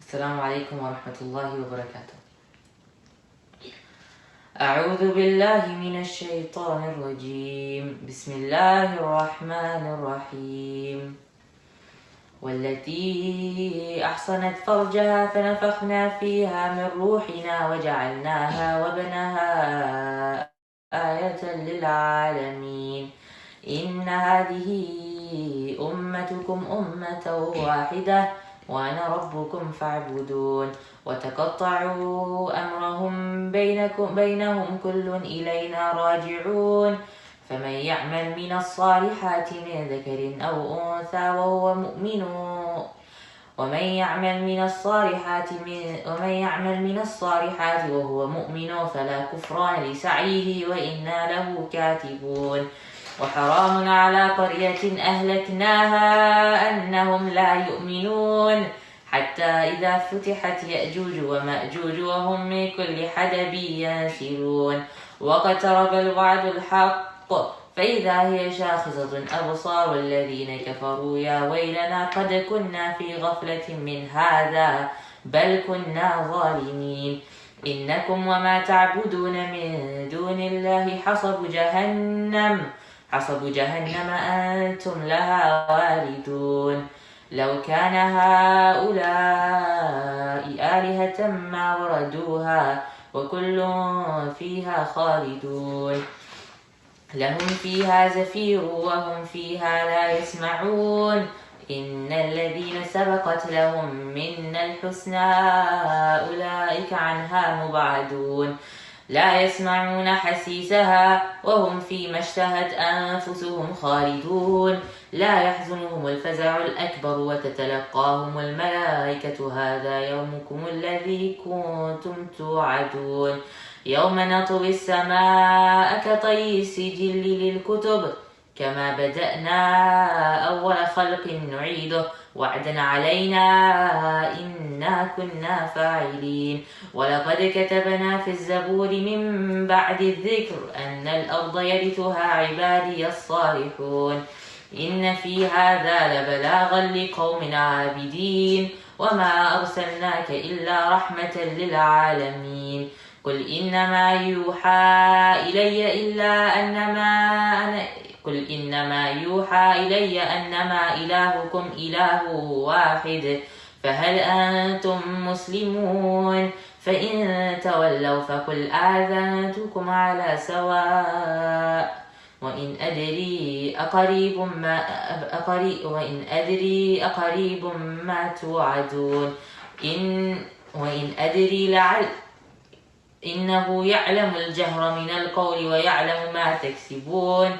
السلام عليكم ورحمة الله وبركاته. أعوذ بالله من الشيطان الرجيم. بسم الله الرحمن الرحيم. والتي أحصنت فرجها فنفخنا فيها من روحنا وجعلناها وابنها آية للعالمين. إن هذه أمتكم أمة واحدة وأنا ربكم فاعبدون. وتقطعوا أمرهم بينهم كل إلينا راجعون. فمن يعمل من الصالحات من ذكر أو أنثى وهو مؤمن ومن يعمل من الصالحات وهو مؤمن فلا كفران لسعيه وإنا له كاتبون. وحرام على قرية أهلكناها أنهم لا يؤمنون حتى إذا فتحت يأجوج ومأجوج وهم من كل حدب ينسلون. واقترب الوعد الحق فإذا هي شاخصة أبصار الذين كفروا يا ويلنا قد كنا في غفلة من هذا بل كنا ظالمين. إنكم وما تعبدون من دون الله حصب جهنم أنتم لها واردون. لو كان هؤلاء آلهة ما وردوها وكل فيها خالدون. لهم فيها زفير وهم فيها لا يسمعون. إن الذين سبقت لهم منا الحسنى أولئك عنها مبعدون. لا يسمعون حسيسها وهم فيما اشتهت أنفسهم خالدون. لا يحزنهم الفزع الأكبر وتتلقاهم الملائكة هذا يومكم الذي كنتم توعدون. يوم نطوي السماء كطي السجل للكتب كما بدأنا أول خلق نعيده وعدا علينا إنا كنا فاعلين. ولقد كتبنا في الزبور من بعد الذكر أن الأرض يرثها عبادي الصالحون. إن في هذا لبلاغا لقوم عابدين وما أرسلناك إلا رحمة للعالمين. قل إنما يوحى إلي أنما إلهكم إله واحد فهل أنتم مسلمون؟ فإن تولوا فقل آذنتكم على سواء وإن أدري أقريب ما توعدون وإن أدري إنه يعلم الجهر من القول ويعلم ما تكسبون.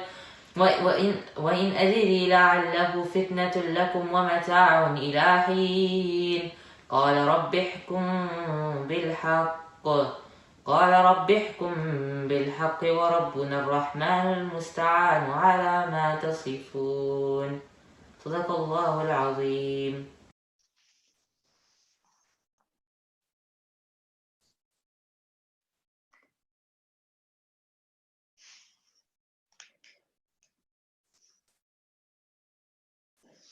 وإن أدري لعله فتنة لكم ومتاع إلى حين. قال رب احكم بالحق وربنا الرحمن المستعان على ما تصفون. صدق الله العظيم.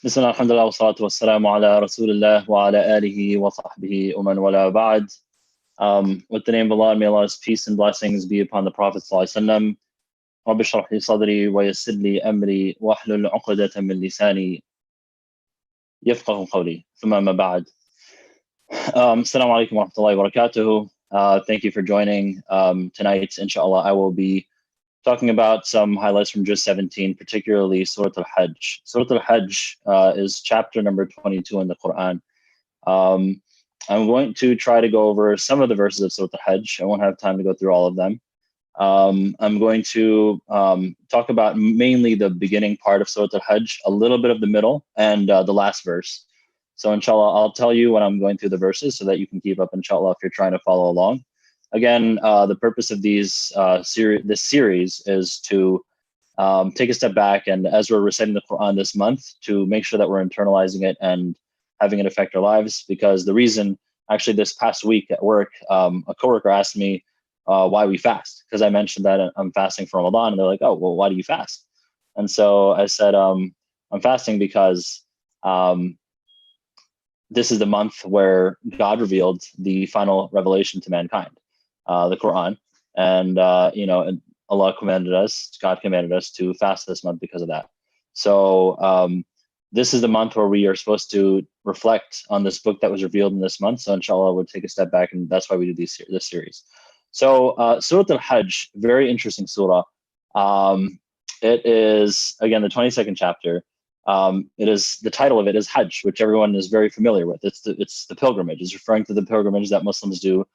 بسم الله الحمد لله والصلاة والسلام على رسول الله وعلى آله وصحبه ومن ولا بعد. With the name of Allah, may Allah's peace and blessings be upon the Prophet ﷺ. رب اشرح لي صدري ويسر لي أمري واحلل عقدة من لساني يفقه قولي ثم ما بعد. Assalamu alaikum wa rahmatullahi wa barakatuhu. Thank you for joining. Tonight, inshallah, I will be talking about some highlights from Juz 17, particularly Surah Al-Hajj. Surah Al-Hajj is chapter number 22 in the Quran. I'm going to try to go over some of the verses of Surah Al-Hajj. I won't have time to go through all of them. I'm going to talk about mainly the beginning part of Surah Al-Hajj, a little bit of the middle, and the last verse. So inshallah, I'll tell you when I'm going through the verses so that you can keep up, inshallah, if you're trying to follow along. Again, the purpose of this series is to take a step back, and as we're reciting the Quran this month, to make sure that we're internalizing it and having it affect our lives. Because the reason, actually this past week at work, a coworker asked me why we fast, because I mentioned that I'm fasting for Ramadan, and they're like, oh, well, why do you fast? And so I said, I'm fasting because this is the month where God revealed the final revelation to mankind, the Quran. And, and Allah commanded us, God commanded us to fast this month because of that. So this is the month where we are supposed to reflect on this book that was revealed in this month. So inshallah, we'll take a step back, and that's why we do this series. So Surah Al-Hajj, very interesting surah. It is, again, the 22nd chapter. It is, the title of it is Hajj, which everyone is very familiar with. It's the pilgrimage. It's referring to the pilgrimage that Muslims do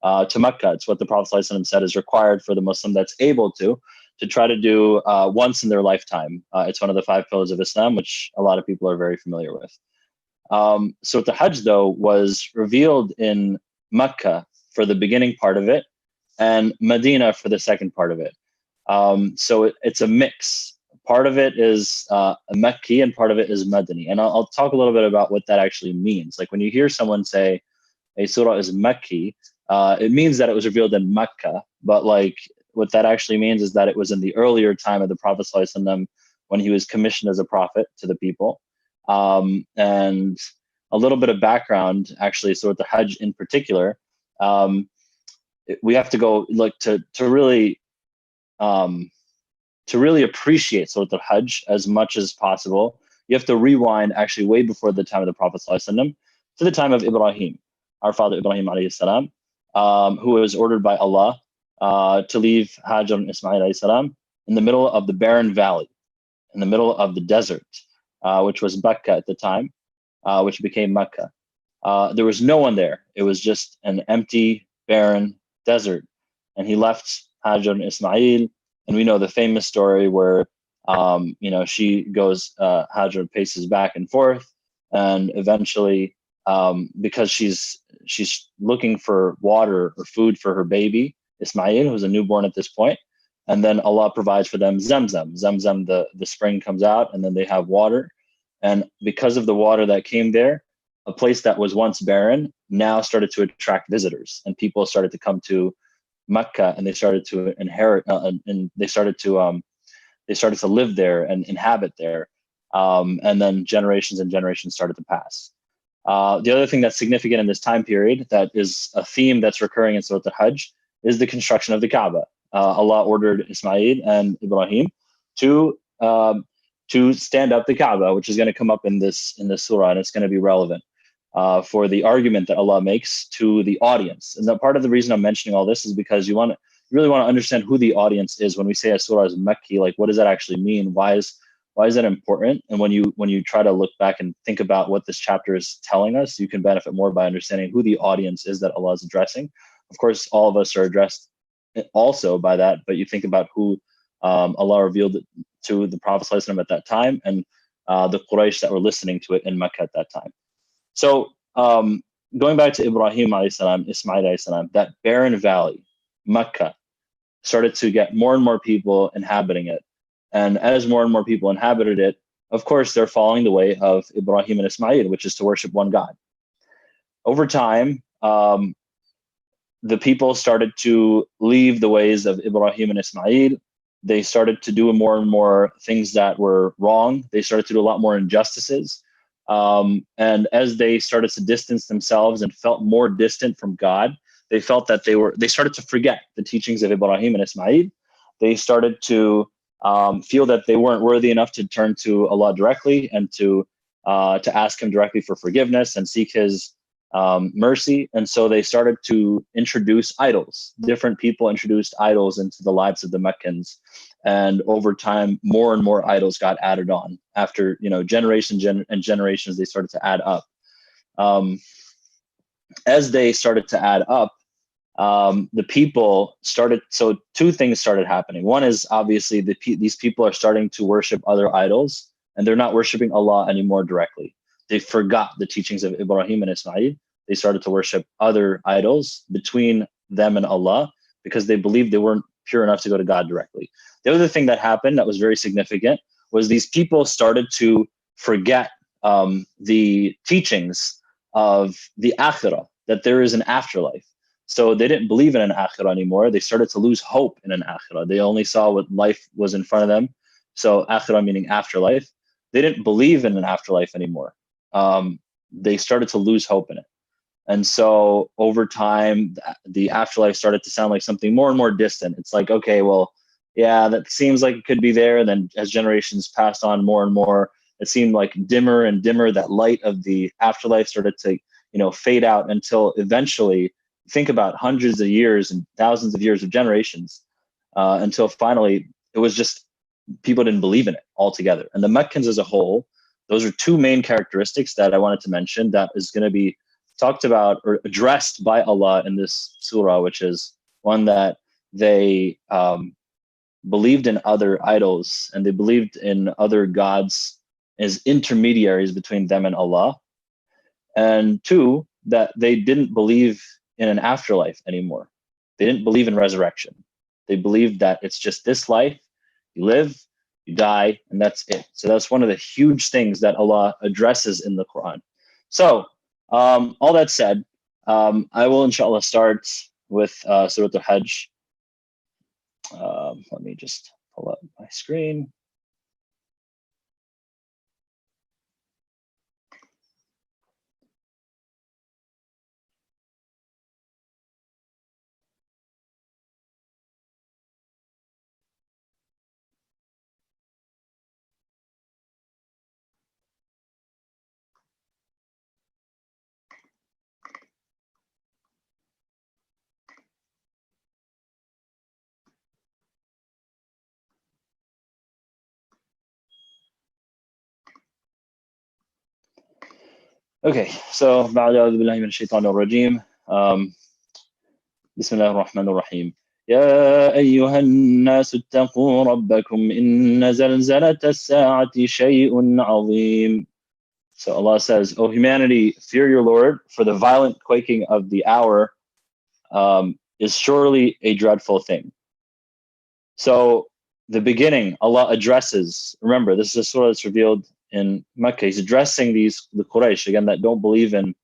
to Mecca. It's what the Prophet ﷺ said is required for the Muslim that's able to try to do once in their lifetime. It's one of the 5 pillars of Islam, which a lot of people are very familiar with. So the Hajj, though, was revealed in Mecca for the beginning part of it, and Medina for the second part of it. So it's a mix. Part of it is Mecca and part of it is Madani. And I'll talk a little bit about what that actually means. Like when you hear someone say a surah is Mecca, it means that it was revealed in Mecca. But like what that actually means is that it was in the earlier time of the Prophet ﷺ when he was commissioned as a prophet to the people. And a little bit of background, actually, Surah Al-Hajj in particular, we have to go like to really appreciate Surah Al-Hajj as much as possible. You have to rewind actually way before the time of the Prophet ﷺ to the time of Ibrahim, our father Ibrahim alayhi salam, who was ordered by Allah to leave Hajar and Ismail alayhi salam in the middle of the barren valley, in the middle of the desert, which was Mecca at the time, which became Mecca. There was no one there. It was just an empty, barren desert. And he left Hajar and Ismail. And we know the famous story where, she goes, Hajar paces back and forth, and eventually, because she's looking for water or food for her baby, Ismail, who's a newborn at this point, and then Allah provides for them Zamzam. Zamzam, the spring comes out, and then they have water. And because of the water that came there, a place that was once barren now started to attract visitors, and people started to come to Mecca, and they started to inherit, and they started to live there and inhabit there. And then generations and generations started to pass. The other thing that's significant in this time period, that is a theme that's recurring in Surah Al-Hajj, is the construction of the Kaaba. Allah ordered Ismail and Ibrahim to stand up the Kaaba, which is going to come up in this surah, and it's going to be relevant for the argument that Allah makes to the audience. And that part of the reason I'm mentioning all this is because you really want to understand who the audience is. When we say a surah is Mecca, like what does that actually mean? Why is that important? And when you try to look back and think about what this chapter is telling us, you can benefit more by understanding who the audience is that Allah is addressing. Of course, all of us are addressed also by that, but you think about who Allah revealed it to the Prophet ﷺ at that time, and the Quraysh that were listening to it in Mecca at that time. So going back to Ibrahim alayhi salam, Ismail alayhi salam, that barren valley, Mecca, started to get more and more people inhabiting it. And as more and more people inhabited it, of course, they're following the way of Ibrahim and Ismail, which is to worship one God. Over time, the people started to leave the ways of Ibrahim and Ismail. They started to do more and more things that were wrong. They started to do a lot more injustices. And as they started to distance themselves and felt more distant from God, they felt that they started to forget the teachings of Ibrahim and Ismail. They started to feel that they weren't worthy enough to turn to Allah directly and to ask Him directly for forgiveness and seek His mercy. And so they started to introduce idols. Different people introduced idols into the lives of the Meccans. And over time, more and more idols got added on. After generations and generations, they started to add up. As they started to add up, the people started. So two things started happening. One is obviously these people are starting to worship other idols, and they're not worshiping Allah anymore directly. They forgot the teachings of Ibrahim and Ismail. They started to worship other idols between them and Allah because they believed they weren't pure enough to go to God directly. The other thing that happened that was very significant was these people started to forget the teachings of the akhirah, that there is an afterlife. So they didn't believe in an akhirah anymore. They started to lose hope in an akhirah. They only saw what life was in front of them. So akhirah meaning afterlife. They didn't believe in an afterlife anymore. they started to lose hope in it. And so over time, the afterlife started to sound like something more and more distant. It's like, okay, well, yeah, that seems like it could be there. And then as generations passed on more and more, it seemed like dimmer and dimmer. That light of the afterlife started to, fade out until eventually, think about hundreds of years and thousands of years of generations, until finally it was just people didn't believe in it altogether. And the Meccans as a whole, those are two main characteristics that I wanted to mention that is going to be talked about or addressed by Allah in this surah, which is one that they believed in other idols and they believed in other gods as intermediaries between them and Allah. And two, that they didn't believe in an afterlife anymore. They didn't believe in resurrection. They believed that it's just this life, you live, you die, and that's it. So that's one of the huge things that Allah addresses in the Quran. So all that said, I will inshallah start with Surah Al-Hajj. Let me just pull up my screen. Okay, so بعد أعوذ بالله من الشيطان الرجيم. بسم الله الرحمن الرحيم. يا أيها الناس اتقوا ربكم إن زلزلة الساعة شيء عظيم. So Allah says, O humanity, fear your Lord, for the violent quaking of the hour is surely a dreadful thing. So the beginning, Allah addresses, remember, this is a surah that's revealed in Mecca. He's addressing the Quraysh, again, that don't believe in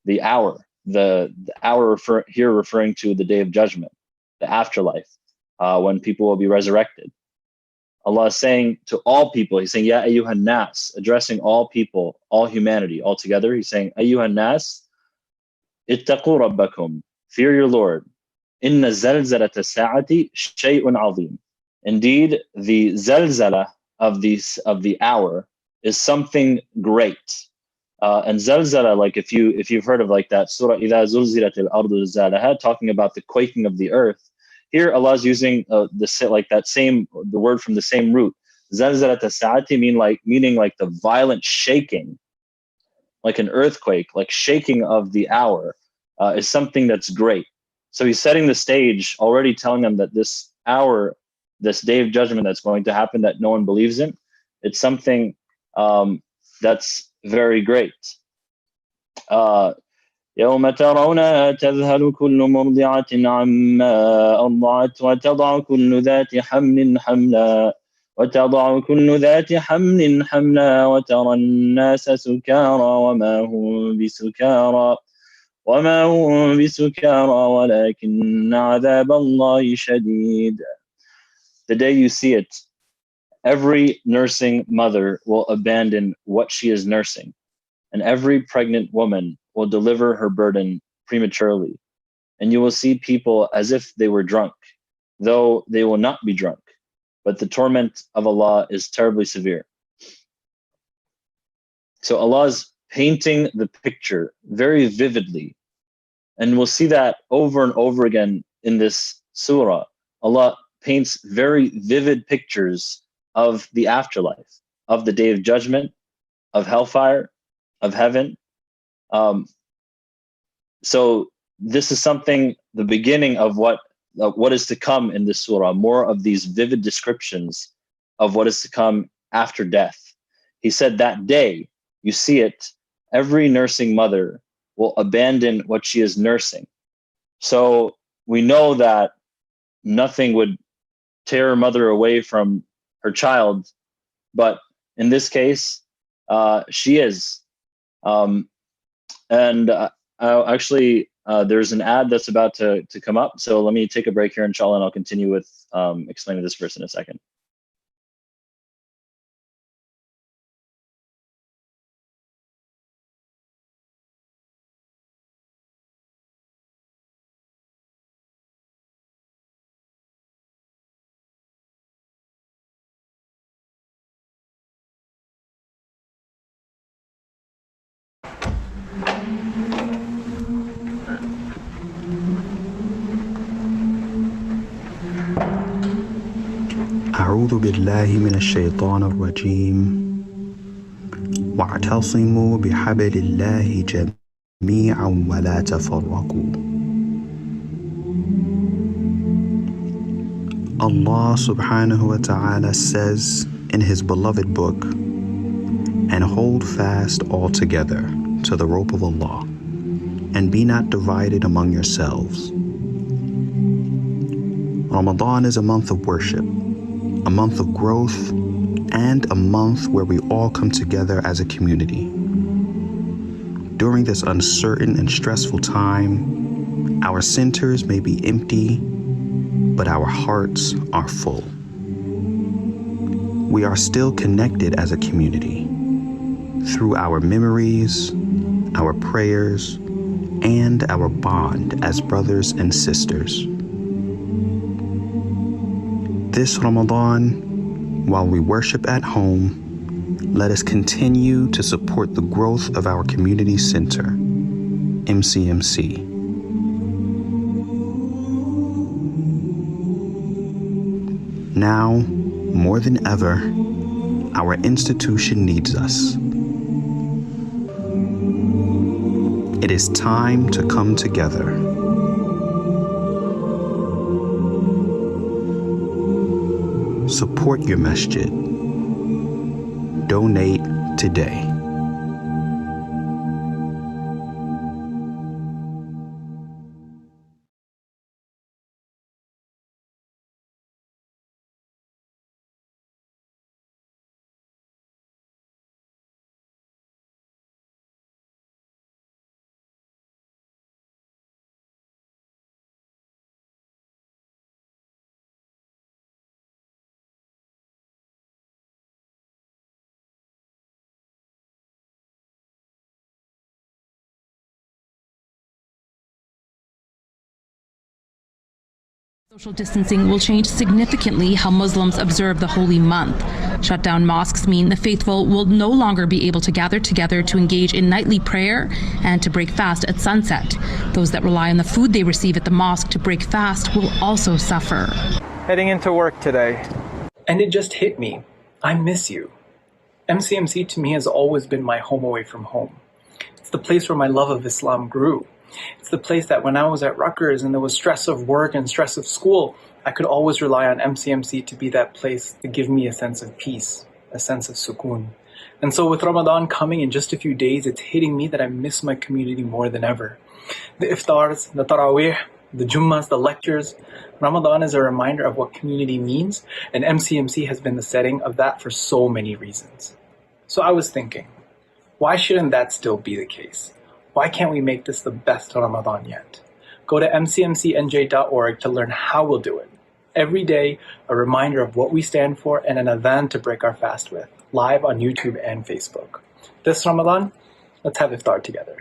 the hour. The hour here referring to the day of judgment, the afterlife, when people will be resurrected. Allah is saying to all people, He's saying, Ya ayyuhan nas, addressing all people, all humanity, all together. He's saying, Ayyuhan nas, ittaqu rabbakum, fear your Lord. Inna zalzalata sa'ati shay'un azim. Indeed, the zalzala of the hour is something great. And zalzala, like if you've heard of like that surah idha zulzilat al-ardu zilzalaha, talking about the quaking of the earth. Here Allah is using the word from the same root. Zalzalat as-sa'ati meaning like the violent shaking, like an earthquake, like shaking of the hour, is something that's great. So he's setting the stage, already telling them that this hour, this day of judgment that's going to happen that no one believes in, it's something that's very great. يوم ترونها تذهل كل مرضعة عما أرضعت وتضع كل ذات حمل حملا وترى الناس سكارى وما هم بسكارى ولكن عذاب الله شديد. The day you see it, every nursing mother will abandon what she is nursing, and every pregnant woman will deliver her burden prematurely. And you will see people as if they were drunk, though they will not be drunk. But the torment of Allah is terribly severe. So Allah is painting the picture very vividly. And we'll see that over and over again in this surah. Allah paints very vivid pictures of the afterlife, of the day of judgment, of hellfire, of heaven. So this is something, the beginning of what is to come in this surah, more of these vivid descriptions of what is to come after death. He said that day, you see it, every nursing mother will abandon what she is nursing. So we know that nothing would tear a mother away from her child, but in this case, she is. Actually, there's an ad that's about to come up. So let me take a break here, inshallah, and I'll continue with explaining this verse in a second. أعوذ بالله من الشيطان الرجيم واعتصموا بحبل الله جميعا ولا تفرقوا. Allah subhanahu wa ta'ala says in his beloved book, and hold fast altogether to the rope of Allah, and be not divided among yourselves. Ramadan is a month of worship, a month of growth, and a month where we all come together as a community. During this uncertain and stressful time, our centers may be empty, but our hearts are full. We are still connected as a community through our memories, our prayers, and our bond as brothers and sisters. This Ramadan, while we worship at home, let us continue to support the growth of our community center, MCMC. Now, more than ever, our institution needs us. It is time to come together. Support your masjid. Donate today. Social distancing will change significantly how Muslims observe the holy month. Shut down mosques mean the faithful will no longer be able to gather together to engage in nightly prayer and to break fast at sunset. Those that rely on the food they receive at the mosque to break fast will also suffer. Heading into work today. And it just hit me. I miss you. MCMC to me has always been my home away from home. It's the place where my love of Islam grew. It's the place that when I was at Rutgers and there was stress of work and stress of school, I could always rely on MCMC to be that place to give me a sense of peace, a sense of sukoon. And so with Ramadan coming in just a few days, it's hitting me that I miss my community more than ever. The iftars, the tarawih, the jummas, the lectures. Ramadan is a reminder of what community means, and MCMC has been the setting of that for so many reasons. So I was thinking, why shouldn't that still be the case? Why can't we make this the best Ramadan yet? Go to mcmcnj.org to learn how we'll do it. Every day, a reminder of what we stand for and an adhan to break our fast with, live on YouTube and Facebook. This Ramadan, let's have iftar together.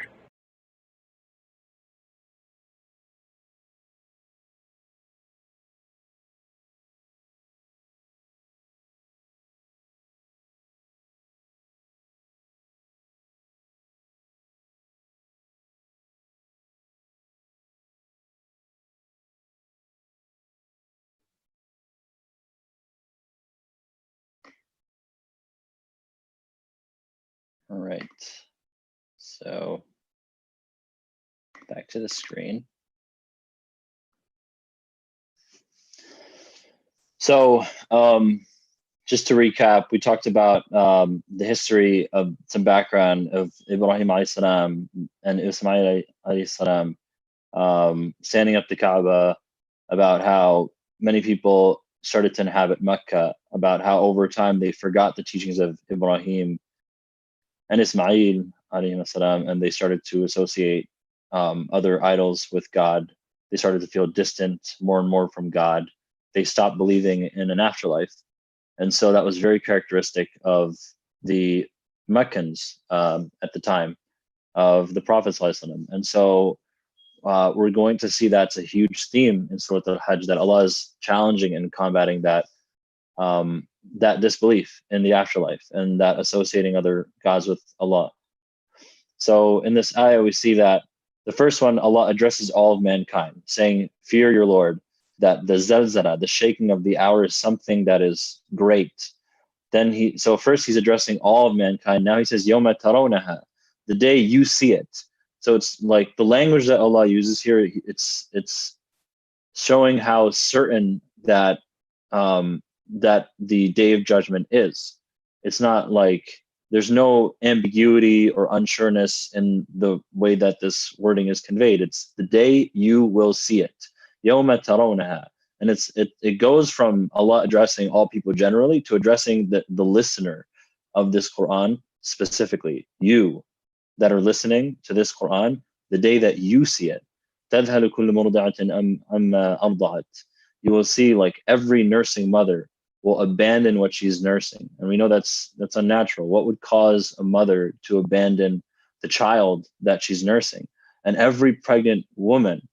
All right, so back to the screen. So just to recap, we talked about the history of some background of Ibrahim alayhi salam and Ismail alayhi salam standing up the Kaaba, about how many people started to inhabit Mecca, about how over time they forgot the teachings of Ibrahim and Ismail alayhi salam, and they started to associate other idols with God. They started to feel distant more and more from God. They stopped believing in an afterlife. And so that was very characteristic of the Meccans at the time of the Prophet ﷺ. And so we're going to see that's a huge theme in Surah Al-Hajj, that Allah is challenging and combating that that disbelief in the afterlife and that associating other gods with Allah. So in this ayah, we see that the first one, Allah addresses all of mankind, saying, fear your Lord. that the zalzala, the shaking of the hour, is something that is great. Then so first he's addressing all of mankind. Now he says, Yawma tarawnaha, the day you see it. So it's like the language that Allah uses here, it's showing how certain that that the day of judgment is. It's not like there's no ambiguity or unsureness in the way that this wording is conveyed. It's the day you will see it. Yawma tarawnaha. And it goes from Allah addressing all people generally to addressing the listener of this Quran specifically. You that are listening to this Quran, the day that you see it. تَذْهَلُ كُلُّ مُرْضِعَةٍ أَمَّا أَرْضَعَتْ. You will see like every nursing mother will abandon what she's nursing. And we know that's unnatural. What would cause a mother to abandon the child that she's nursing? And every pregnant woman,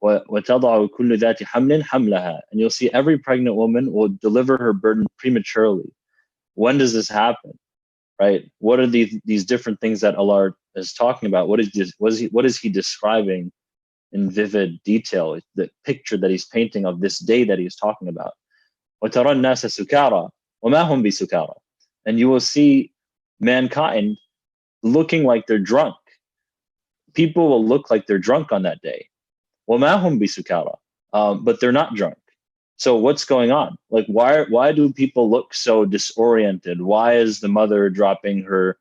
وَتَضَعُ كُلُّ ذَاتِ حَمْلٍ حَمْلَهَا. And you'll see every pregnant woman will deliver her burden prematurely. When does this happen? Right? What are these different things that Allah is talking about? What is he describing in vivid detail? The picture that he's painting of this day that he's talking about. وَتَرَى النَّاسَ سُكَارَى وَمَا هُمْ بِسُكَارَى. And you will see mankind looking like they're drunk. People will look like they're drunk on that day. وَمَا هُمْ بِسُكَارَى. But they're not drunk. So what's going on? Like, why do people look so disoriented? Why is the mother dropping her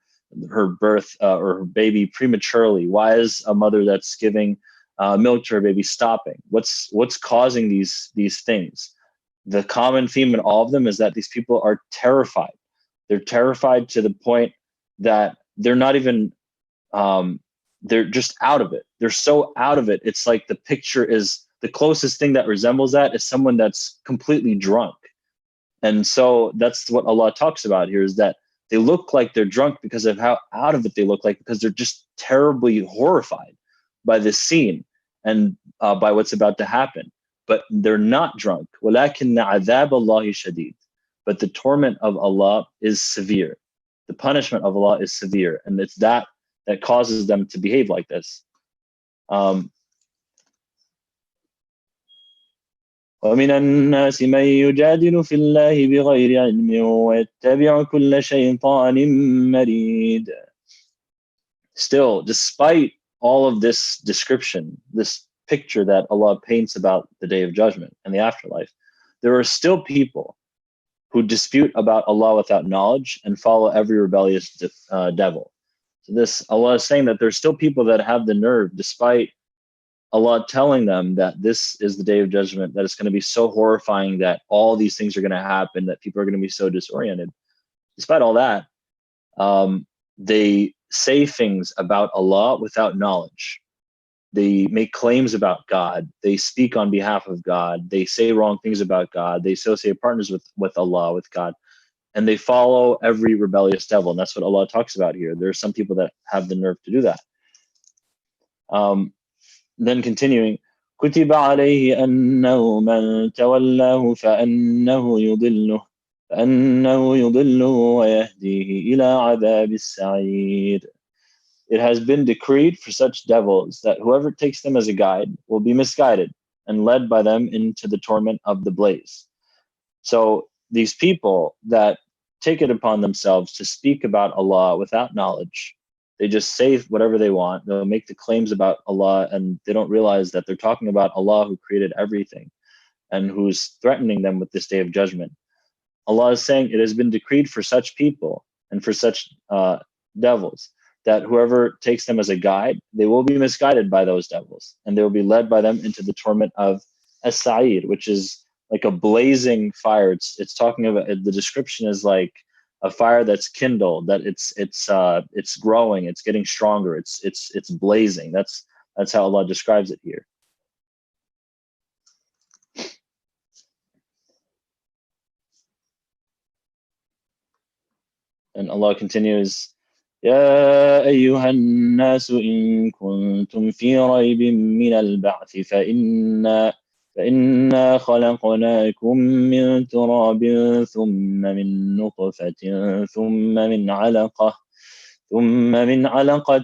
birth or her baby prematurely? Why is a mother that's giving milk to her baby stopping? What's causing these things? The common theme in all of them is that these people are terrified. They're terrified to the point that they're not even they're just out of it. They're so out of it. It's like the picture is the closest thing that resembles that is someone that's completely drunk. And so that's what Allah talks about here, is that they look like they're drunk because of how out of it they look like, because they're just terribly horrified by this scene and by what's about to happen. But they're not drunk. وَلَكِنَّ عَذَابَ اللَّهِ شَدِيدٌ. But the torment of Allah is severe. The punishment of Allah is severe. And it's that causes them to behave like this. ومن الناس من يجادل في الله بغير علم ويتبع كل شيطان مريد. Still, despite all of this description, this picture that Allah paints about the Day of Judgment and the afterlife, there are still people who dispute about Allah without knowledge and follow every rebellious devil. So this, Allah is saying that there's still people that have the nerve, despite Allah telling them that this is the Day of Judgment, that it's going to be so horrifying, that all these things are going to happen, that people are going to be so disoriented. Despite all that, they say things about Allah without knowledge. They make claims about God. They speak on behalf of God. They say wrong things about God. They associate partners with Allah, with God. And they follow every rebellious devil. And that's what Allah talks about here. There are some people that have the nerve to do that. Then continuing, كُتِبَ عَلَيْهِ أَنَّهُ مَنْ تَوَلَّاهُ فَأَنَّهُ يُضِلُّهُ وَيَهْدِيهِ إِلَى عَذَابِ السَّعِيرِ. It has been decreed for such devils that whoever takes them as a guide will be misguided and led by them into the torment of the blaze. So these people that take it upon themselves to speak about Allah without knowledge, they just say whatever they want. They'll make the claims about Allah, and they don't realize that they're talking about Allah who created everything and who's threatening them with this Day of Judgment. Allah is saying it has been decreed for such people and for such devils that whoever takes them as a guide, they will be misguided by those devils, and they will be led by them into the torment of as-sa'ir, which is like a blazing fire. It's talking about, the description is like a fire that's kindled, that it's growing, it's getting stronger, it's blazing. That's how Allah describes it here. And Allah continues, يا أيها الناس إن كنتم في ريب من البعث فإنا خلقناكم من تراب ثم من نطفة ثم من علقة ثم من علقة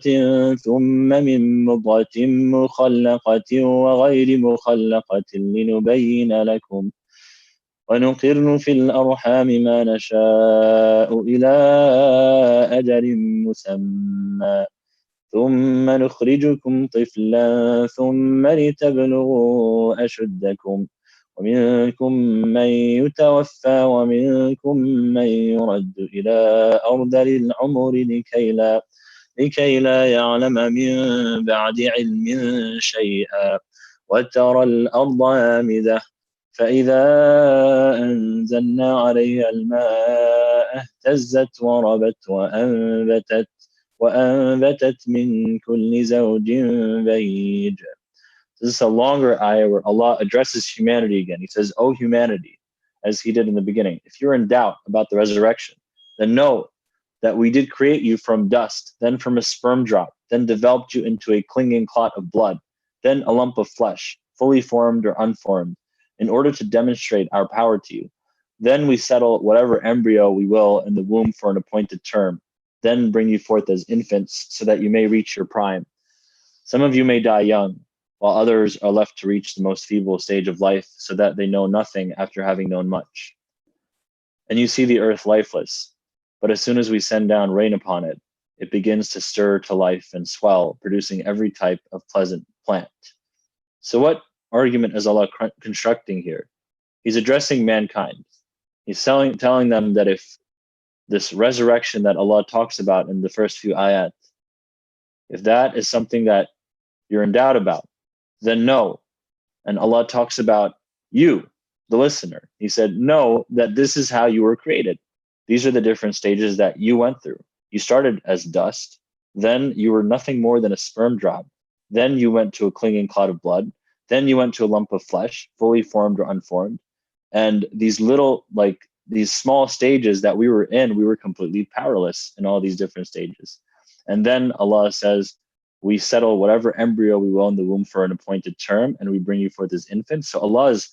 ثم من مضغة مخلقة وغير مخلقة لنبين لكم ونقر في الأرحام ما نشاء إلى أجل مسمى ثم نخرجكم طفلا ثم لتبلغوا أشدكم ومنكم من يتوفى ومنكم من يرد إلى أرذل العمر لكي لا يعلم من بعد علم شيئا وترى الأرض هامدة فإذا أنزلنا عليها الماء اهتزت وربت وأنبتت من كل زوج بهيج. This is a longer ayah where Allah addresses humanity again. He says, "O humanity," as He did in the beginning, if you're in doubt about the resurrection, then know that we did create you from dust, then from a sperm drop, then developed you into a clinging clot of blood, then a lump of flesh, fully formed or unformed, in order to demonstrate our power to you. Then we settle whatever embryo we will in the womb for an appointed term, then bring you forth as infants so that you may reach your prime. Some of you may die young, while others are left to reach the most feeble stage of life so that they know nothing after having known much. And you see the earth lifeless, but as soon as we send down rain upon it, it begins to stir to life and swell, producing every type of pleasant plant. So what argument is Allah constructing here? He's addressing mankind. He's telling them that if this resurrection that Allah talks about in the first few ayat, if that is something that you're in doubt about, then know. And Allah talks about you, the listener. He said, know that this is how you were created. These are the different stages that you went through. You started as dust, then you were nothing more than a sperm drop. Then you went to a clinging clot of blood. Then you went to a lump of flesh, fully formed or unformed. And these these small stages that we were in, we were completely powerless in all these different stages. And then Allah says, we settle whatever embryo we will in the womb for an appointed term, and we bring you forth as infants. So Allah is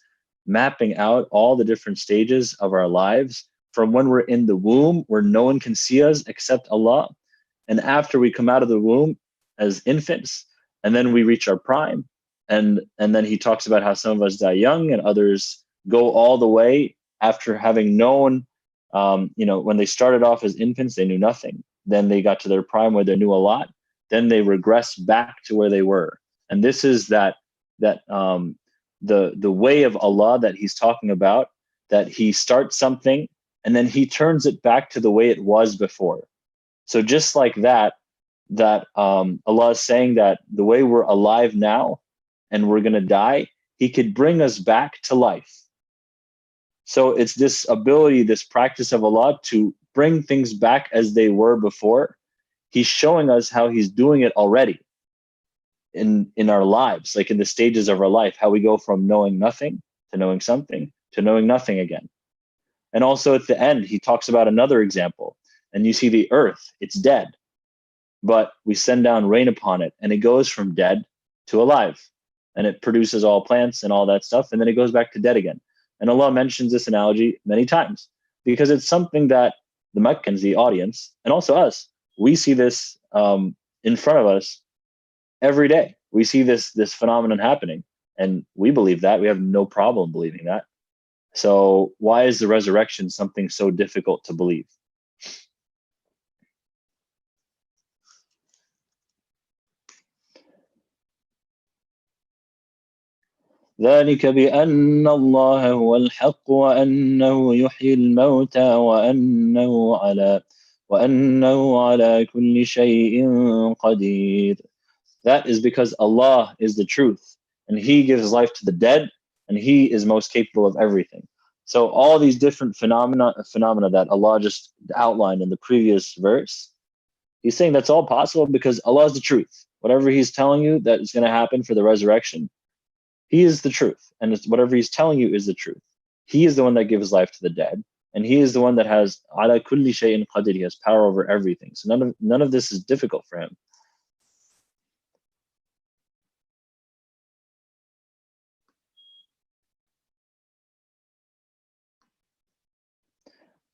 mapping out all the different stages of our lives from when we're in the womb, where no one can see us except Allah, and after we come out of the womb as infants, and then we reach our prime. And then He talks about how some of us die young and others go all the way after having known, when they started off as infants, they knew nothing. Then they got to their prime where they knew a lot. Then they regress back to where they were. And this is the way of Allah that He's talking about, that He starts something and then He turns it back to the way it was before. So just like that Allah is saying that the way we're alive now and we're going to die, He could bring us back to life. So it's this ability, this practice of Allah to bring things back as they were before. He's showing us how He's doing it already in our lives, like in the stages of our life, how we go from knowing nothing to knowing something to knowing nothing again. And also at the end, He talks about another example. And you see the earth, it's dead, but we send down rain upon it and it goes from dead to alive, and it produces all plants and all that stuff, and then it goes back to dead again. And Allah mentions this analogy many times because it's something that the Meccans, the audience, and also us, we see this in front of us every day. We see this phenomenon happening, and we believe that. We have no problem believing that. So why is the resurrection something so difficult to believe? ذلك بأن الله هو الحق وأنه يحيي الموتى وأنه على كل شيء قدير. That is because Allah is the truth, and He gives life to the dead, and He is most capable of everything. So all these different phenomena that Allah just outlined in the previous verse, He's saying that's all possible because Allah is the truth. Whatever He's telling you that is going to happen for the resurrection, He is the truth, and whatever He's telling you is the truth. He is the one that gives life to the dead, and He is the one that has ala kulli shay'in qadir. He has power over everything. So none of this is difficult for Him.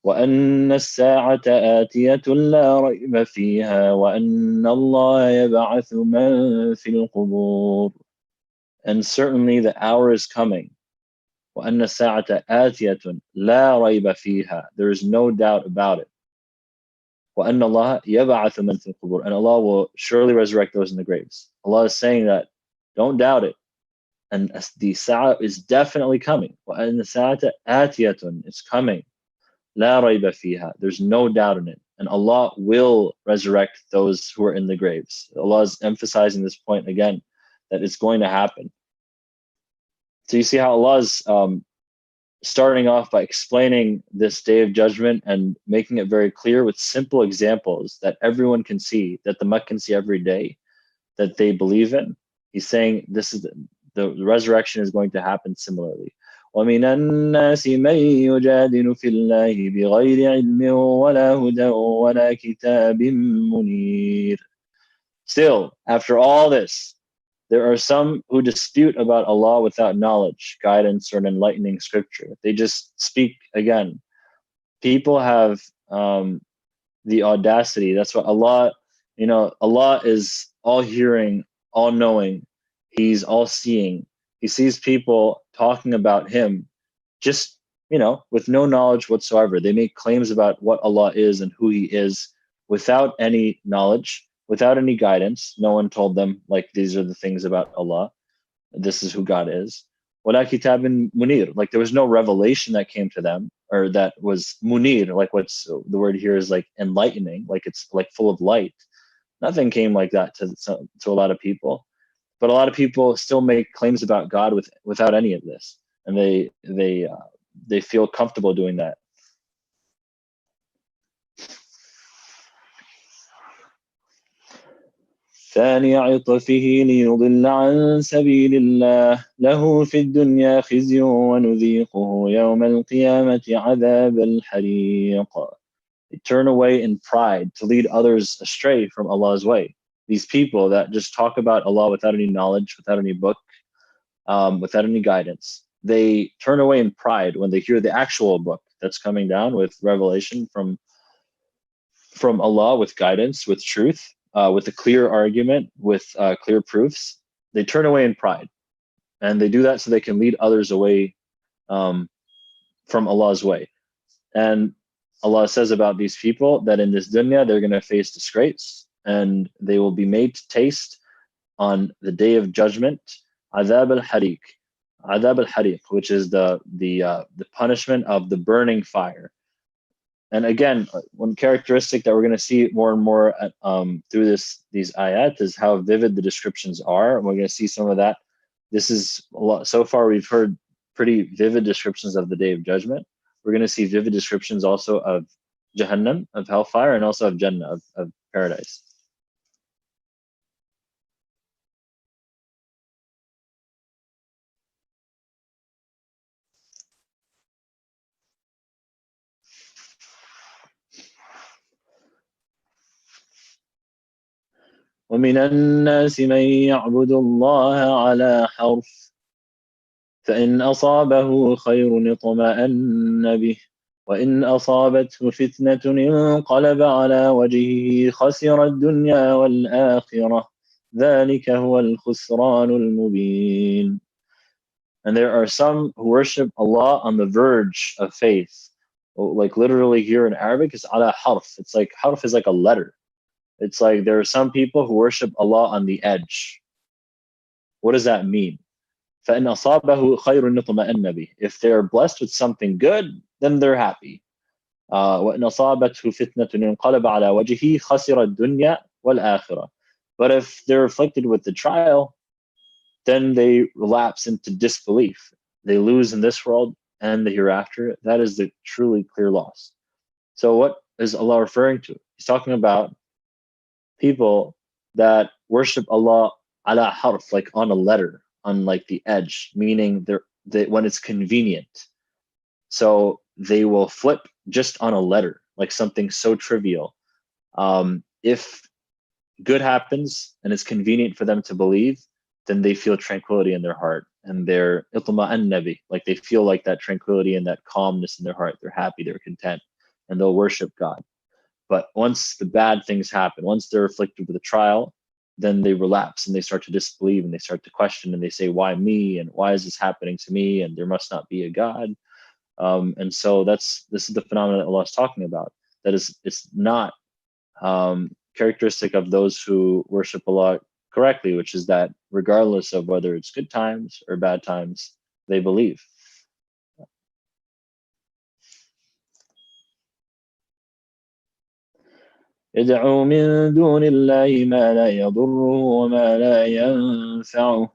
وأن الساعة آتية لا ريب فيها وأن الله يبعث من في القبور. And certainly the hour is coming. وأن الساعة آتية لا ريب فيها. There is no doubt about it. وأن الله يبعث من في القبور. And Allah will surely resurrect those in the graves. Allah is saying that don't doubt it. And the Sa'ah is definitely coming. وأن الساعة آتية. It's coming. لا ريب فيها. There's no doubt in it. And Allah will resurrect those who are in the graves. Allah is emphasizing this point again, that it's going to happen. So you see how Allah is starting off by explaining this day of judgment and making it very clear with simple examples that everyone can see, that the Makkah can see every day, that they believe in. He's saying this is the resurrection is going to happen similarly. ومن الناس من يجادل في الله بغير علم ولا هدى ولا كتاب منير. Still, after all this, there are some who dispute about Allah without knowledge, guidance, or an enlightening scripture. They just speak again. People have the audacity. That's what Allah, Allah is all hearing, all knowing. He's all seeing. He sees people talking about him just, with no knowledge whatsoever. They make claims about what Allah is and who he is without any knowledge, without any guidance. No one told them, like, these are the things about Allah. This is who God is. وَلَا كِتَابٍ munir. Like, there was no revelation that came to them, or that was munir, like what's the word here is like enlightening, like it's like full of light. Nothing came like that to a lot of people. But a lot of people still make claims about God without any of this, and they feel comfortable doing that. ثاني عطفه ليضل عن سبيل الله له في الدنيا خزي ونذيقه يوم القيامة عذاب الحريق. They turn away in pride to lead others astray from Allah's way. These people that just talk about Allah without any knowledge, without any book, without any guidance, they turn away in pride when they hear the actual book that's coming down with revelation from Allah, with guidance, with truth, with a clear argument, with clear proofs. They turn away in pride, and they do that so they can lead others away from Allah's way. And Allah says about these people that in this dunya they're going to face disgrace, and they will be made to taste on the day of judgment adab al-hariq, which is the punishment of the burning fire. And again, one characteristic that we're going to see more and more through these ayat is how vivid the descriptions are. And we're going to see some of that. This is a lot. So far, we've heard pretty vivid descriptions of the day of judgment. We're going to see vivid descriptions also of Jahannam, of hellfire, and also of Jannah, of paradise. ومن الناس من يعبد الله على حرف فإن أصابه خير اطمأن به وإن أصابته فتنة انقلب على وجهه خسر الدنيا والآخرة ذلك هو الخسران المبين. And there are some who worship Allah on the verge of faith. Like literally here in Arabic, it's ala harf. It's like harf is like a letter. It's like there are some people who worship Allah on the edge. What does that mean? فَإِنْ أَصَابَهُ خَيْرٌ اطْمَأَنَّ بِهِ. If they're blessed with something good, then they're happy. وَإِنْ أَصَابَتْهُ فِتْنَةٌ انقلب على وجهه خسر الدنيا والآخرة. But if they're afflicted with the trial, then they relapse into disbelief. They lose in this world and the hereafter. That is the truly clear loss. So what is Allah referring to? He's talking about people that worship Allah ala harf, like on a letter, on like the edge, meaning they when it's convenient. So they will flip just on a letter, like something so trivial. If good happens and it's convenient for them to believe, then they feel tranquility in their heart, and they're itma'anna bih, like they feel like that tranquility and that calmness in their heart. They're happy, they're content. and they'll worship God. But once the bad things happen, once they're afflicted with a trial, then they relapse and they start to disbelieve and they start to question and they say, why me? And why is this happening to me? And there must not be a God. And so this is the phenomenon that Allah is talking about. That is, it's not characteristic of those who worship Allah correctly, which is that regardless of whether it's good times or bad times, they believe. يدعو من دون الله ما لا يضره وما لا ينفعه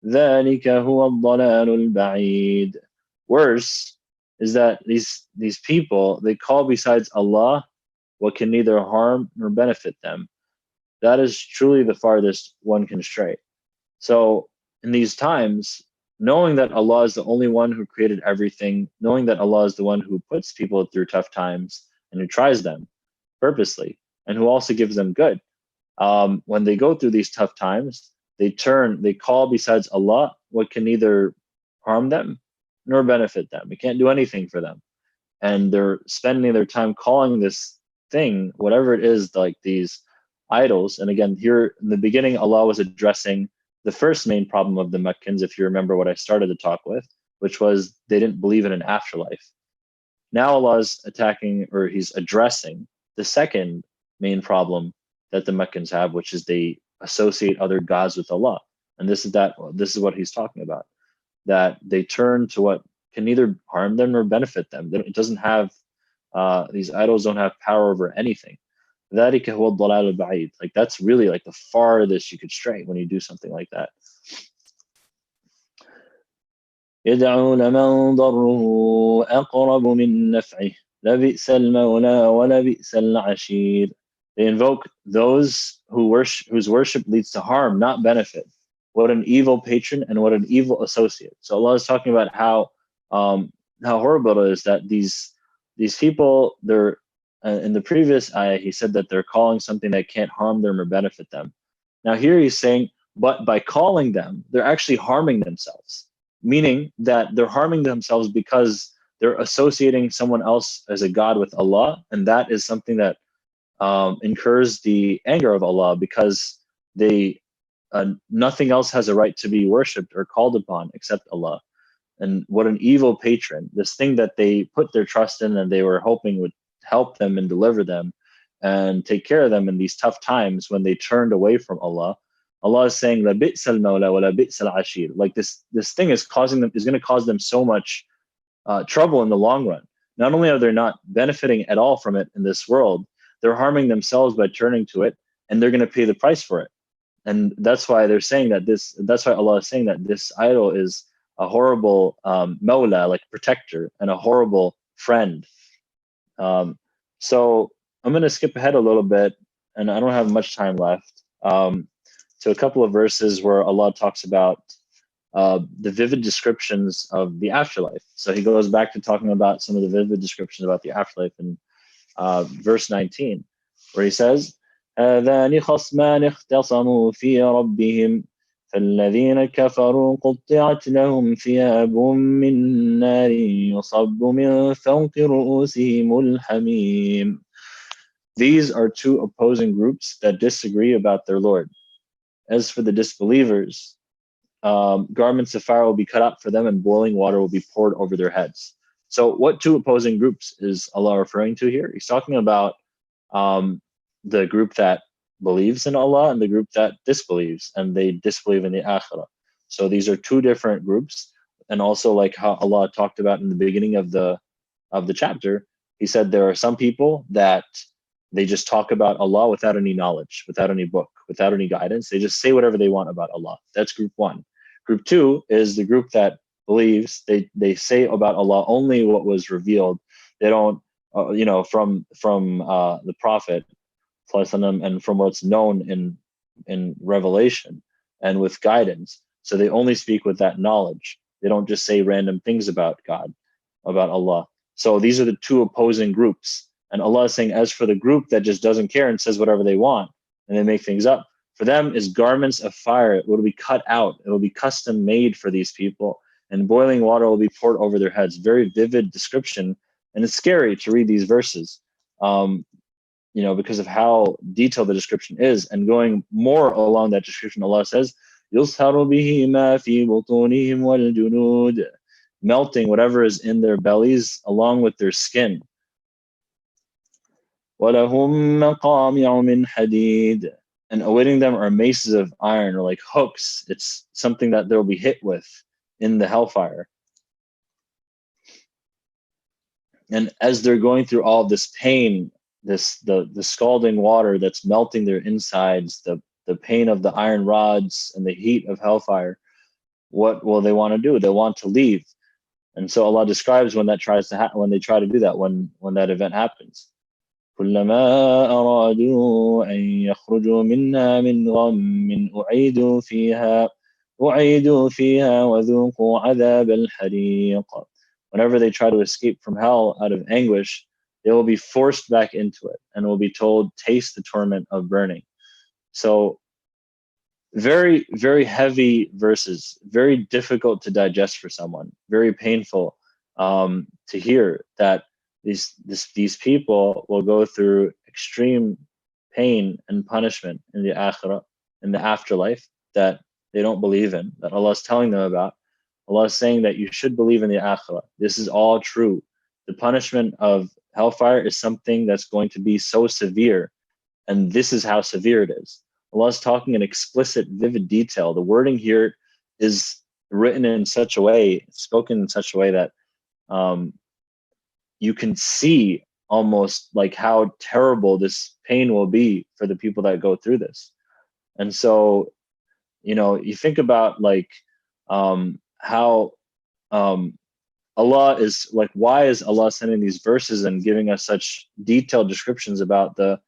ذلك هو الضلال البعيد. Worse is that these people, they call besides Allah what can neither harm nor benefit them. That is truly the farthest one can stray. So in these times, knowing that Allah is the only one who created everything, knowing that Allah is the one who puts people through tough times and who tries them purposely, and who also gives them good. When they go through these tough times, they call besides Allah what can neither harm them nor benefit them. It can't do anything for them. And they're spending their time calling this thing, whatever it is, like these idols. And again, here in the beginning, Allah was addressing the first main problem of the Meccans, if you remember what I started the talk with, which was they didn't believe in an afterlife. Now Allah is attacking, or he's addressing the second main problem that the Meccans have, which is they associate other gods with Allah. And this is what he's talking about, that they turn to what can neither harm them nor benefit them. It doesn't have, these idols don't have power over anything. ذَلِكَ هُوَ الضَّلَالُ الْبَعِيدُ. Like that's really like the farthest you could stray when you do something like that. يَدْعُو لَمَنْ ضَرُّهُ أَقْرَبُ مِنْ نَفْعِهِ لَبِئْسَ الْمَوْلَى وَلَبِئْسَ الْعَشِيرُ. They invoke those whose worship leads to harm, not benefit. What an evil patron and what an evil associate. So Allah is talking about how horrible it is that these people, they're in the previous ayah, he said that they're calling something that can't harm them or benefit them. Now here he's saying, but by calling them, they're actually harming themselves, meaning that they're harming themselves because they're associating someone else as a god with Allah, and that is something that incurs the anger of Allah, because nothing else has a right to be worshipped or called upon except Allah. And what an evil patron, this thing that they put their trust in and they were hoping would help them and deliver them and take care of them in these tough times when they turned away from Allah. Allah is saying, لَبِئْسَ الْمَوْلَى وَلَبِئْسَ الْعَشِيرُ. Like this thing is going to cause them so much trouble in the long run. Not only are they not benefiting at all from it in this world, they're harming themselves by turning to it, and they're going to pay the price for it. And that's why they're saying that that's why Allah is saying that this idol is a horrible mawla, like protector, and a horrible friend. So I'm going to skip ahead a little bit, and I don't have much time left, to a couple of verses where Allah talks about the vivid descriptions of the afterlife. So he goes back to talking about some of the vivid descriptions about the afterlife in verse 19, where he says, هذان خصمان اختصموا في ربهم فالذين كفروا قطعت لهم ثياب من نار يصب من فوق رؤوسهم الحميم. These are two opposing groups that disagree about their Lord. As for the disbelievers, garments of fire will be cut out for them and boiling water will be poured over their heads. So what two opposing groups is Allah referring to here? He's talking about the group that believes in Allah and the group that disbelieves, and they disbelieve in the akhirah. So these are two different groups. And also, like how Allah talked about in the beginning of the chapter, he said there are some people that they just talk about Allah without any knowledge, without any book, without any guidance. They just say whatever they want about Allah. That's group one. Group two is the group that believes. They say about Allah only what was revealed. They don't, from the Prophet and from what's known in revelation and with guidance. So they only speak with that knowledge. They don't just say random things about God, about Allah. So these are the two opposing groups. And Allah is saying, as for the group that just doesn't care and says whatever they want and they make things up, for them is garments of fire. It will be cut out. It will be custom made for these people, and boiling water will be poured over their heads. Very vivid description And it's scary to read these verses, because of how detailed the description is. And going more along that description, Allah says, يُصْهَرُ بِهِ مَا فِي بُطُونِهِمْ وَالْجُنُودِ, melting whatever is in their bellies along with their skin. وَلَهُمْ مَقَامِعُ مِنْ حَدِيدٍ, and awaiting them are maces of iron, or like hooks. It's something that they'll be hit with in the hellfire. And as they're going through all of this pain, the scalding water that's melting their insides, the pain of the iron rods and the heat of hellfire, what will they want to do? They want to leave. And so Allah describes when that tries to when they try to do that, when that event happens. كلما أرادوا أن يخرجوا منا من غم أعيدوا فيها وذوقوا عذاب الحريق. Whenever they try to escape from hell out of anguish, they will be forced back into it and will be told, taste the torment of burning. So very, very heavy verses, very difficult to digest for someone, very painful to hear that these people will go through extreme pain and punishment in the akhirah, in the afterlife, that they don't believe in, that Allah is telling them about. Allah is saying that you should believe in the akhirah. This is all true. The punishment of hellfire is something that's going to be so severe, and this is how severe it is. Allah is talking in explicit, vivid detail. The wording here is written in such a way, spoken in such a way that you can see almost like how terrible this pain will be for the people that go through this. And so, you think about like how Allah is like, why is Allah sending these verses and giving us such detailed descriptions about the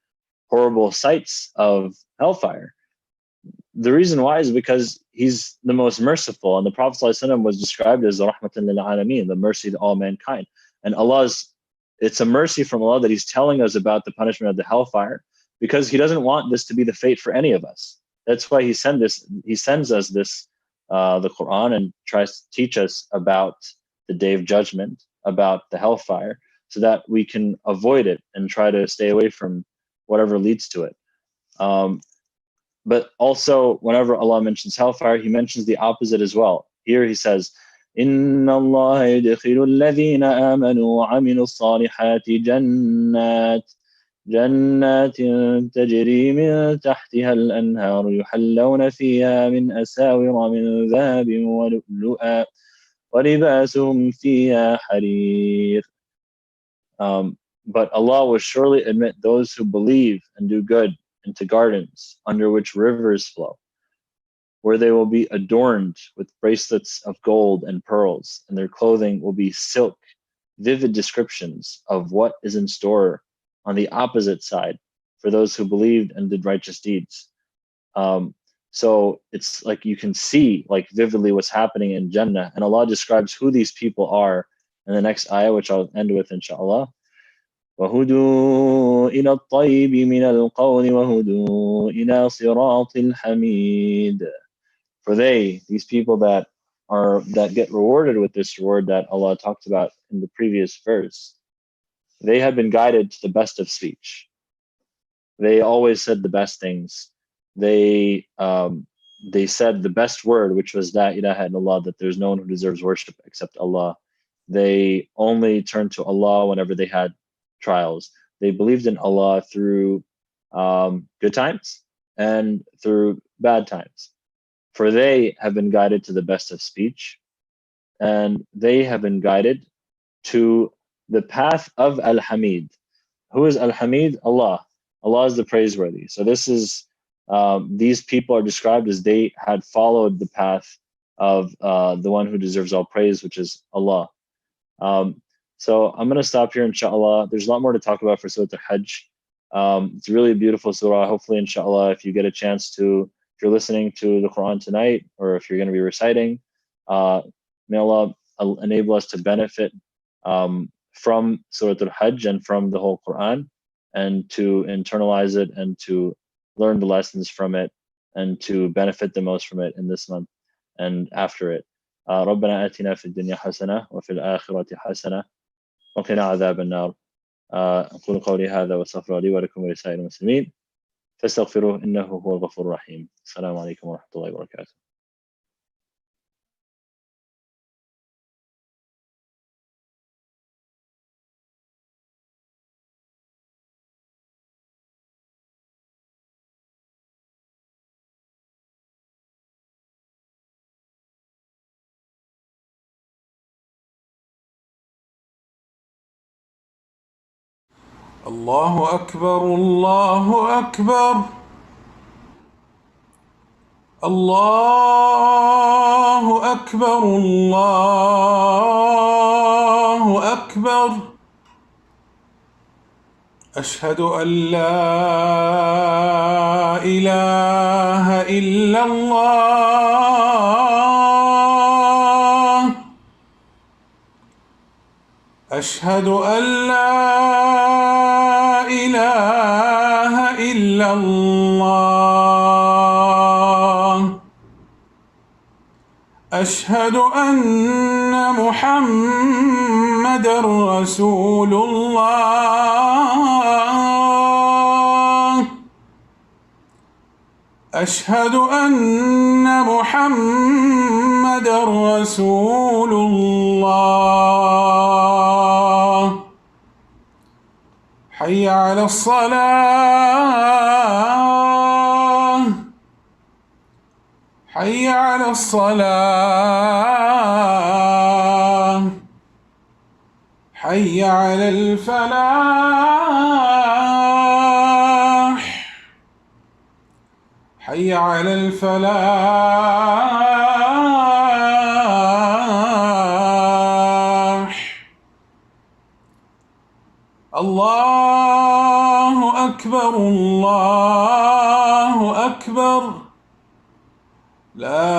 horrible sights of hellfire? The reason why is because He's the most merciful, and the Prophet ﷺ was described as Rahmatan lil Alameen, the mercy to all mankind. And it's a mercy from Allah that He's telling us about the punishment of the hellfire, because He doesn't want this to be the fate for any of us. That's why He sends us this, the Quran, and tries to teach us about the Day of Judgment, about the hellfire, so that we can avoid it and try to stay away from whatever leads to it. But also, whenever Allah mentions hellfire, He mentions the opposite as well. Here He says, إِنَّ اللَّهَ يُدْخِلُ الَّذِينَ آمَنُوا وَعَمِلُوا الصَّالِحَاتِ جَنَّاتٍ تَجْرِي مِن تَحْتِهَا الْأَنْهَارُ يُحَلَّوْنَ فِيهَا مِنْ أَسَاوِرَ مِنْ ذَهَبٍ وَلُؤْلُؤًا وَلِبَاسُهُمْ فِيهَا حَرِيرٌ. But Allah will surely admit those who believe and do good into gardens under which rivers flow, where they will be adorned with bracelets of gold and pearls, and their clothing will be silk. Vivid descriptions of what is in store on the opposite side for those who believed and did righteous deeds. So it's like you can see like vividly what's happening in Jannah, and Allah describes who these people are in the next ayah, which I'll end with inshallah. وَهُدُوا إِلَى الطَّيِّبِ مِنَ الْقَوْلِ وَهُدُوا إِلَى صِرَاطِ الْحَمِيدِ. For these people that get rewarded with this reward that Allah talked about in the previous verse, they had been guided to the best of speech. They always said the best things. They said the best word, which was La ilaha illallah, that there's no one who deserves worship except Allah. They only turned to Allah whenever they had trials. They believed in Allah through good times and through bad times. For they have been guided to the best of speech, and they have been guided to the path of Al-Hamid. Who is Al-Hamid? Allah. Allah is the praiseworthy. So this is, these people are described as they had followed the path of the one who deserves all praise, which is Allah. So I'm going to stop here, inshallah. There's a lot more to talk about for Surah Al-Hajj. It's a really beautiful surah. Hopefully, inshallah, if you get a chance to, if you're listening to the Quran tonight, or if you're going to be reciting, may Allah enable us to benefit from Surah Al-Hajj and from the whole Quran, and to internalize it and to learn the lessons from it and to benefit the most from it in this month and after it. ربنا آتنا في الدنيا حسنة وفي الآخرة حسنة وقنا عذاب النار. أقول قولي هذا واستغفر لي ولكم ولسائر المسلمين فاستغفروه إنه هو الغفور الرحيم. السلام عليكم ورحمة الله وبركاته. الله أكبر الله أكبر الله أكبر الله أكبر. أشهد أن لا إله إلا الله. أشهد أن لا إله إلا الله. أشهد أن محمدًا رسول الله. أشهد أن محمدًا رسول الله. حي على الصلاة. حي على الصلاة. حي على الفلاح. حي على الفلاح. الله أكبر الله أكبر. لا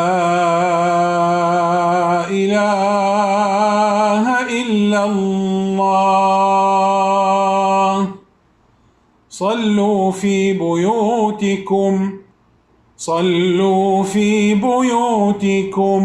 إله إلا الله. صلوا في بيوتكم. صلوا في بيوتكم.